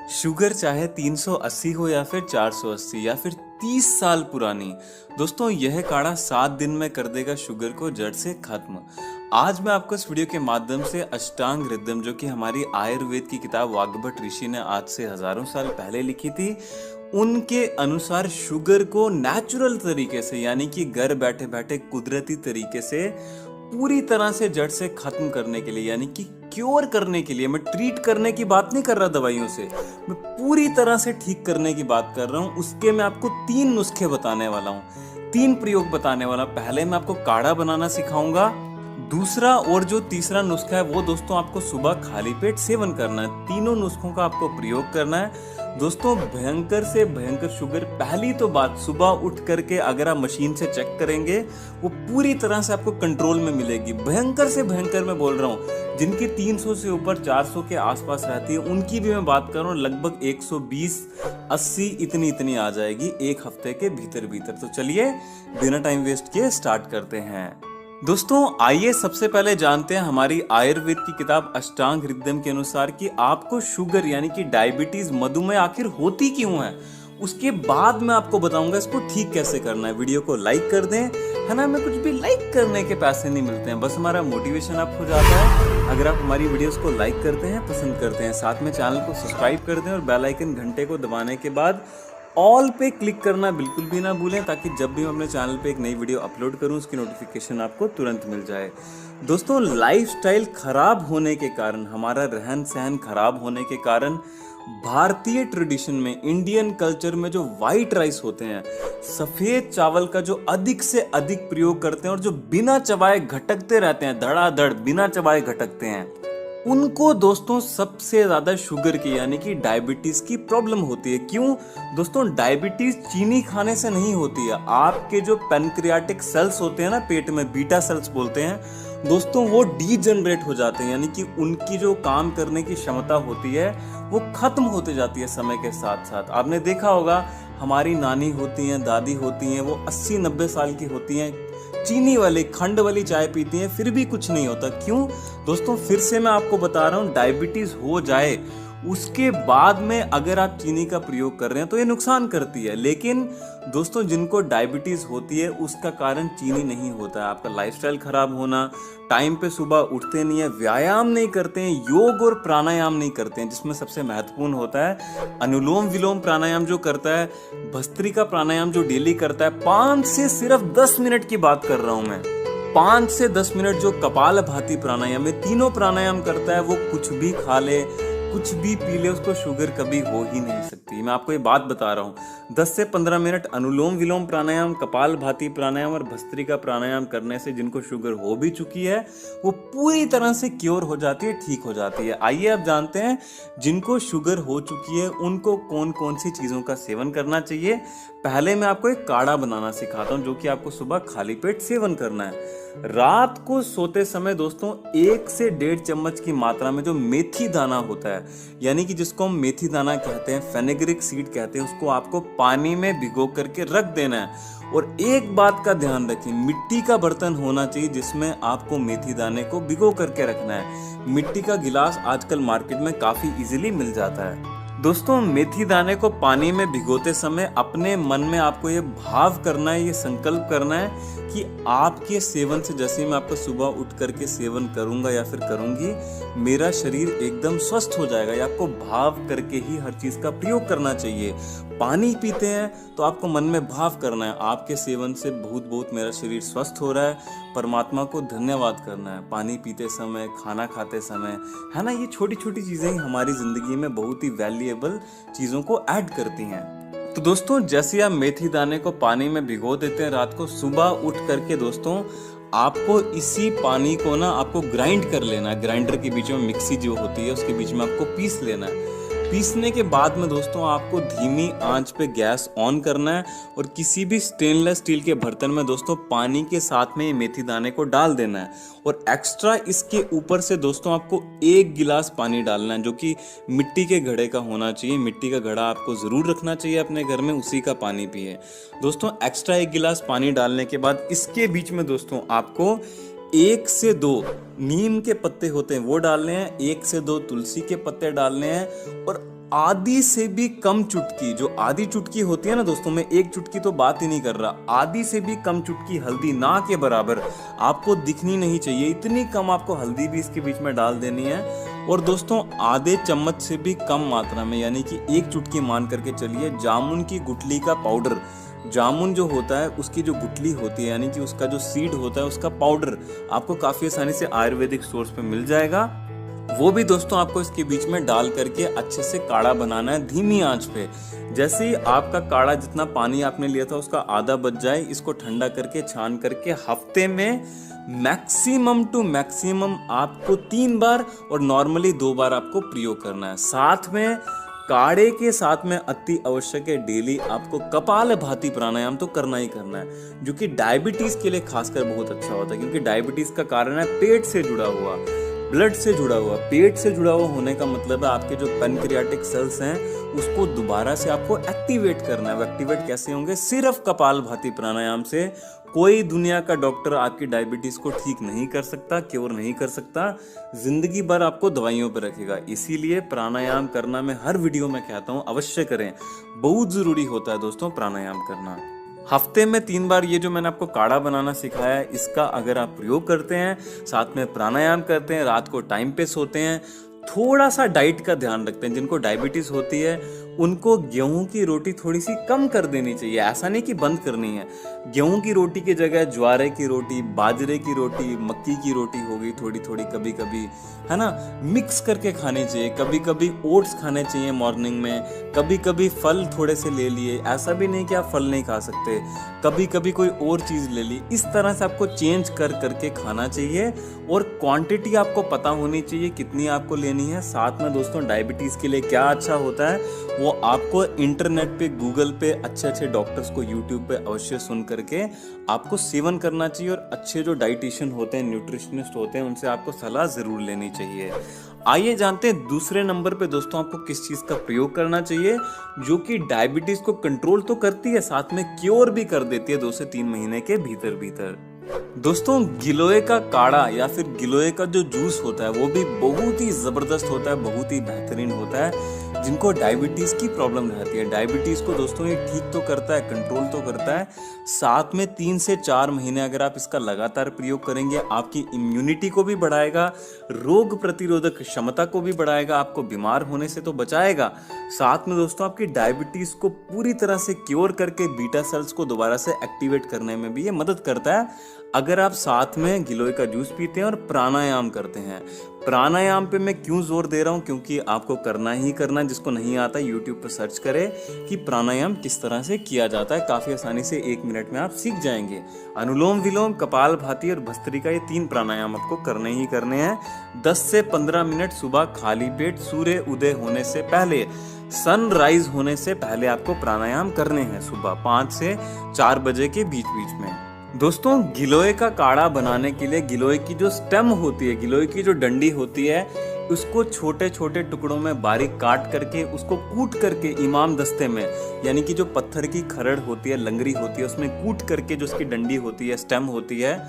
Sugar चाहे 380 हो या फिर 480 या फिर 30 साल पुरानी, दोस्तों यह काढ़ा 7 दिन में कर देगा शुगर को जड़ से खत्म। आज मैं आपको इस वीडियो के माध्यम से अष्टांग हृदयम, जो कि हमारी आयुर्वेद की किताब वाग्भट ऋषि ने आज से हजारों साल पहले लिखी थी, उनके अनुसार शुगर को नेचुरल तरीके से यानी कि घर बैठे बैठे कुदरती तरीके से पूरी तरह से जड़ से खत्म करने के लिए, यानी कि क्योर करने के लिए, मैं ट्रीट करने की बात नहीं कर रहा दवाइयों से, मैं पूरी तरह से ठीक करने की बात कर रहा हूं। उसके मैं आपको 3 नुस्खे बताने वाला हूं, 3 प्रयोग बताने वाला। पहले मैं आपको काढ़ा बनाना सिखाऊंगा, दूसरा और जो तीसरा नुस्खा है वो दोस्तों आपको सुबह खाली पेट सेवन करना है। तीनों नुस्खों का आपको प्रयोग करना है दोस्तों। भयंकर से भयंकर शुगर, पहली तो बात, सुबह उठ करके अगर आप मशीन से चेक करेंगे वो पूरी तरह से आपको कंट्रोल में मिलेगी। भयंकर से भयंकर मैं बोल रहा हूँ, जिनकी 300 से ऊपर 400 के आसपास रहती है उनकी भी मैं बात कर रहा हूँ, लगभग 120-80 इतनी आ जाएगी एक हफ्ते के भीतर। तो चलिए बिना टाइम वेस्ट किए स्टार्ट करते हैं। दोस्तों आइए सबसे पहले जानते हैं हमारी आयुर्वेद की किताब अष्टांग हृदयम के अनुसार कि आपको शुगर यानी कि डायबिटीज, मधुमेह आखिर होती क्यों है। उसके बाद मैं आपको बताऊंगा इसको ठीक कैसे करना है। वीडियो को लाइक कर दें, है ना, हमें कुछ भी लाइक करने के पैसे नहीं मिलते हैं, बस हमारा मोटिवेशन अप हो जाता है अगर आप हमारी वीडियोस को लाइक करते हैं, पसंद करते हैं। साथ में चैनल को सब्सक्राइब कर दें और बेल आइकन घंटे को दबाने के बाद ऑल पे क्लिक करना बिल्कुल भी ना भूलें, ताकि जब भी मैं अपने चैनल पे एक नई वीडियो अपलोड करूं उसकी नोटिफिकेशन आपको तुरंत मिल जाए। दोस्तों लाइफस्टाइल खराब होने के कारण, हमारा रहन सहन खराब होने के कारण, भारतीय ट्रेडिशन में, इंडियन कल्चर में जो वाइट राइस होते हैं, सफेद चावल का जो अधिक से अधिक प्रयोग करते हैं और जो बिना चबाए घटकते रहते हैं, धड़ाधड़ बिना चबाए घटकते हैं, उनको दोस्तों सबसे ज्यादा शुगर की यानी कि डायबिटीज की प्रॉब्लम होती है। क्यों दोस्तों? डायबिटीज चीनी खाने से नहीं होती है। आपके जो पैनक्रियाटिक सेल्स होते हैं ना पेट में, बीटा सेल्स बोलते हैं दोस्तों, वो डीजनरेट हो जाते हैं, यानी कि उनकी जो काम करने की क्षमता होती है वो खत्म होते जाती है समय के साथ साथ। आपने देखा होगा हमारी नानी होती हैं, दादी होती हैं, वो 80-90 साल की होती हैं, चीनी वाली, खंड वाली चाय पीती हैं, फिर भी कुछ नहीं होता। क्यों दोस्तों? फिर से मैं आपको बता रहा हूं, डायबिटीज हो जाए उसके बाद में अगर आप चीनी का प्रयोग कर रहे हैं तो ये नुकसान करती है। लेकिन दोस्तों जिनको डायबिटीज होती है उसका कारण चीनी नहीं होता है, आपका लाइफस्टाइल खराब होना, टाइम पे सुबह उठते नहीं है, व्यायाम नहीं करते हैं, योग और प्राणायाम नहीं करते हैं, जिसमें सबसे महत्वपूर्ण होता है अनुलोम विलोम प्राणायाम जो करता है, भस्त्रिका प्राणायाम जो डेली करता है, 5 से सिर्फ 10 मिनट की बात कर रहा हूं मैं, 5 से 10 मिनट जो कपालभाति प्राणायाम में तीनों प्राणायाम करता है, वो कुछ भी खा ले, कुछ भी पी ले, उसको शुगर कभी हो ही नहीं सकती। मैं आपको ये बात बता रहा हूँ, 10 से 15 मिनट अनुलोम विलोम प्राणायाम, कपालभाति प्राणायाम और भस्त्रिका प्राणायाम करने से जिनको शुगर हो भी चुकी है वो पूरी तरह से क्योर हो जाती है, ठीक हो जाती है। आइए अब जानते हैं जिनको शुगर हो चुकी है उनको कौन कौन सी चीजों का सेवन करना चाहिए। पहले मैं आपको एक काढ़ा बनाना सिखाता हूँ जो कि आपको सुबह खाली पेट सेवन करना है। रात को सोते समय दोस्तों 1 से 1.5 चम्मच की मात्रा में जो मेथी दाना होता है, यानी कि जिसको हम मेथी दाना कहते हैं, फेनेग्रिक सीड कहते हैं, उसको आपको पानी में भिगो करके रख देना है। और एक बात का ध्यान रखें, मिट्टी का बर्तन होना चाहिए जिसमें आपको मेथी दाने को भिगो करके रखना है। मिट्टी का गिलास आजकल मार्केट में काफी इजीली मिल जाता है। दोस्तों मेथी दाने को पानी में भिगोते समय अपने मन में आपको ये भाव करना है, ये संकल्प करना है कि आपके सेवन से, जैसे मैं आपको सुबह उठ करके सेवन करूंगा या फिर करूंगी, मेरा शरीर एकदम स्वस्थ हो जाएगा। ये आपको भाव करके ही हर चीज का प्रयोग करना चाहिए। पानी पीते हैं तो आपको मन में भाव करना है, आपके सेवन से बहुत मेरा शरीर स्वस्थ हो रहा है, परमात्मा को धन्यवाद करना है। पानी पीते समय, खाना खाते समय, है ना, ये छोटी छोटी चीजें ही हमारी जिंदगी में बहुत ही वैल्यूएबल चीजों को ऐड करती हैं। तो दोस्तों जैसे आप मेथी दाने को पानी में भिगो देते हैं रात को, सुबह उठ करके दोस्तों आपको इसी पानी को ना आपको ग्राइंड कर लेना है। ग्राइंडर के बीच में मिक्सी जो होती है उसके बीच में आपको पीस लेना है। पीसने के बाद में दोस्तों आपको धीमी आंच पे गैस ऑन करना है और किसी भी स्टेनलेस स्टील के बर्तन में दोस्तों पानी के साथ में ये मेथी दाने को डाल देना है। और एक्स्ट्रा इसके ऊपर से दोस्तों आपको 1 गिलास पानी डालना है जो कि मिट्टी के घड़े का होना चाहिए। मिट्टी का घड़ा आपको ज़रूर रखना चाहिए अपने घर में, उसी का पानी पिए दोस्तों। एक्स्ट्रा 1 गिलास पानी डालने के बाद इसके बीच में दोस्तों आपको 1 से 2 नीम के पत्ते होते हैं वो डालने हैं, 1 से 2 तुलसी के पत्ते डालने हैं और आधी से भी कम चुटकी, जो आधी चुटकी होती है ना दोस्तों, मैं एक चुटकी तो बात ही नहीं कर रहा, आधी से भी कम चुटकी हल्दी, ना के बराबर, आपको दिखनी नहीं चाहिए, इतनी कम आपको हल्दी भी इसके बीच में डाल देनी है। और दोस्तों आधे चम्मच से भी कम मात्रा में, यानी कि एक चुटकी मान करके चलिए, जामुन की गुठली का पाउडर। जामुन जो होता है उसकी जो गुठली होती है, यानी कि उसका जो सीड होता है, उसका पाउडर आपको काफ़ी आसानी से आयुर्वेदिक स्टोर्स पे मिल जाएगा। वो भी दोस्तों आपको इसके बीच में डाल करके अच्छे से काढ़ा बनाना है धीमी आंच पे। जैसे ही आपका काढ़ा, जितना पानी आपने लिया था उसका आधा बच जाए, इसको ठंडा करके छान करके हफ्ते में मैक्सिमम टू मैक्सिमम आपको 3 बार और नॉर्मली 2 बार आपको प्रयोग करना है। साथ में काढ़े के साथ में अति आवश्यक है, डेली आपको कपालभाति प्राणायाम तो करना ही करना है, जो कि डायबिटीज के लिए खासकर बहुत अच्छा होता है, क्योंकि डायबिटीज का कारण है पेट से जुड़ा हुआ, ब्लड से जुड़ा हुआ। पेट से जुड़ा हुआ होने का मतलब है आपके जो पैनक्रियाटिक सेल्स हैं उसको दोबारा से आपको एक्टिवेट करना है। वो एक्टिवेट कैसे होंगे? सिर्फ कपालभाति प्राणायाम से। कोई दुनिया का डॉक्टर आपकी डायबिटीज को ठीक नहीं कर सकता, क्योर नहीं कर सकता, जिंदगी भर आपको दवाइयों पर रखेगा। इसीलिए प्राणायाम करना मैं हर वीडियो में कहता हूँ, अवश्य करें, बहुत जरूरी होता है दोस्तों प्राणायाम करना। हफ्ते में 3 बार ये जो मैंने आपको काढ़ा बनाना सिखाया है, इसका अगर आप प्रयोग करते हैं, साथ में प्राणायाम करते हैं, रात को टाइम पे सोते हैं, थोड़ा सा डाइट का ध्यान रखते हैं, जिनको डायबिटीज होती है उनको गेहूं की रोटी थोड़ी सी कम कर देनी चाहिए, ऐसा नहीं कि बंद करनी है। गेहूं की रोटी की जगह ज्वारे की रोटी, बाजरे की रोटी, मक्की की रोटी हो गई थोड़ी थोड़ी, कभी कभी, है ना, मिक्स करके खानी चाहिए। कभी कभी ओट्स खाने चाहिए मॉर्निंग में, कभी कभी फल थोड़े से ले लिए, ऐसा भी नहीं कि आप फल नहीं खा सकते, कभी कभी कोई और चीज़ ले ली। इस तरह से आपको चेंज कर करके खाना चाहिए और क्वांटिटी आपको पता होनी चाहिए कितनी आपको लेनी है। साथ में दोस्तों डायबिटीज़ के लिए क्या अच्छा होता है वो आपको इंटरनेट पे, गूगल पे अच्छे अच्छे डॉक्टर्स को यूट्यूब पे अवश्य सुन करके आपको सेवन करना चाहिए, और अच्छे जो डाइटिशियन होते हैं, न्यूट्रिशनिस्ट होते हैं, उनसे आपको सलाह ज़रूर लेनी चाहिए। आइए जानते हैं दूसरे नंबर पे दोस्तों आपको किस चीज़ का प्रयोग करना चाहिए जो कि डायबिटीज़ को कंट्रोल तो करती है, साथ में क्योर भी कर देती है 2 से 3 महीने के भीतर भीतर। दोस्तों गिलोय का काढ़ा या फिर गिलोय का जो जूस होता है वो भी बहुत ही जबरदस्त होता है, बहुत ही बेहतरीन होता है। जिनको डायबिटीज की प्रॉब्लम रहती है, डायबिटीज को दोस्तों ये ठीक तो करता है, कंट्रोल तो करता है, साथ में 3 से 4 महीने अगर आप इसका लगातार प्रयोग करेंगे, आपकी इम्यूनिटी को भी बढ़ाएगा, रोग प्रतिरोधक क्षमता को भी बढ़ाएगा, आपको बीमार होने से तो बचाएगा, साथ में दोस्तों आपकी डायबिटीज को पूरी तरह से क्योर करके बीटा सेल्स को दोबारा से एक्टिवेट करने में भी ये मदद करता है, अगर आप साथ में गिलोय का जूस पीते हैं और प्राणायाम करते हैं। प्राणायाम पे मैं क्यों जोर दे रहा हूँ, क्योंकि आपको करना ही करना, जिसको नहीं आता यूट्यूब पर सर्च करें कि प्राणायाम किस तरह से किया जाता है, काफ़ी आसानी से 1 मिनट में आप सीख जाएंगे। अनुलोम विलोम, कपालभाति और भस्त्रिका, ये 3 प्राणायाम आपको करने ही करने हैं। 10 से 15 मिनट सुबह खाली पेट, सूर्य उदय होने से पहले, सनराइज होने से पहले आपको प्राणायाम करने हैं, सुबह 5 से 4 बजे के बीच बीच में। दोस्तों गिलोय का काढ़ा बनाने के लिए गिलोय की जो स्टेम होती है, गिलोय की जो डंडी होती है, उसको छोटे छोटे टुकड़ों में बारीक काट करके, उसको कूट करके इमाम दस्ते में, यानी कि जो पत्थर की खरड़ होती है, लंगरी होती है, उसमें कूट करके जो उसकी डंडी होती है, स्टेम होती है।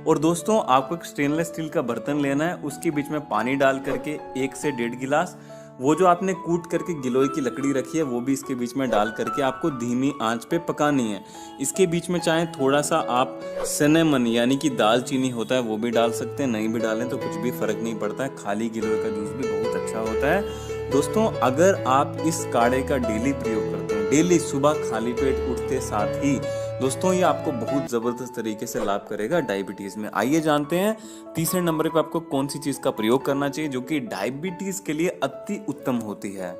और दोस्तों आपको एक स्टेनलेस स्टील का बर्तन लेना है, उसके बीच में पानी डाल करके 1 से 1.5 गिलास, वो जो आपने कूट करके गिलोय की लकड़ी रखी है वो भी इसके बीच में डाल करके आपको धीमी आंच पे पकानी है। इसके बीच में चाहे थोड़ा सा आप सिनेमन यानी कि दालचीनी होता है वो भी डाल सकते हैं, नहीं भी डालें तो कुछ भी फर्क नहीं पड़ता है। खाली गिलोय का जूस भी बहुत अच्छा होता है। दोस्तों अगर आप इस काढ़े का डेली प्रयोग करते हैं, डेली सुबह खाली पेट उठते साथ ही, दोस्तों ये आपको बहुत जबरदस्त तरीके से लाभ करेगा डायबिटीज में। आइए जानते हैं तीसरे नंबर पे आपको कौन सी चीज का प्रयोग करना चाहिए जो कि डायबिटीज के लिए अति उत्तम होती है।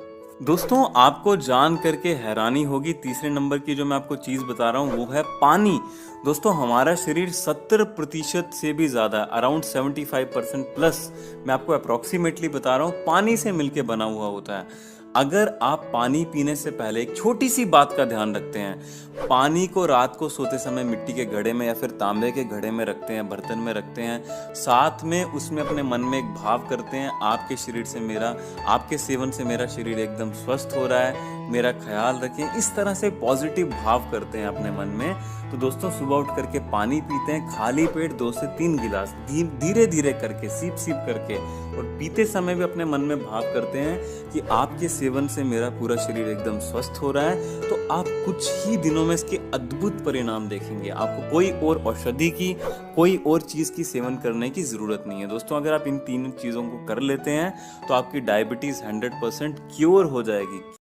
दोस्तों आपको जान करके हैरानी होगी, तीसरे नंबर की जो मैं आपको चीज बता रहा हूँ वो है पानी। दोस्तों हमारा शरीर 70% से भी ज्यादा, अराउंड 75% प्लस, मैं आपको अप्रोक्सीमेटली बता रहा हूँ, पानी से मिलके बना हुआ होता है। अगर आप पानी पीने से पहले एक छोटी सी बात का ध्यान रखते हैं, पानी को रात को सोते समय मिट्टी के घड़े में या फिर तांबे के घड़े में रखते हैं, बर्तन में रखते हैं, साथ में उसमें अपने मन में एक भाव करते हैं, आपके शरीर से मेरा, आपके सेवन से मेरा शरीर एकदम स्वस्थ हो रहा है, मेरा ख्याल रखें, इस तरह से पॉजिटिव भाव करते हैं अपने मन में। तो दोस्तों सुबह उठ करके पानी पीते हैं, खाली पेट 2 से 3 गिलास, धीरे धीरे करके, सीप सीप करके, और पीते समय भी अपने मन में भाव करते हैं कि आपके सेवन से मेरा पूरा शरीर एकदम स्वस्थ हो रहा है। तो आप कुछ ही दिनों में इसके अद्भुत परिणाम देखेंगे। आपको कोई और औषधि की, कोई और चीज़ की सेवन करने की ज़रूरत नहीं है। दोस्तों अगर आप इन 3 चीज़ों को कर लेते हैं तो आपकी डायबिटीज़ 100% क्योर हो जाएगी।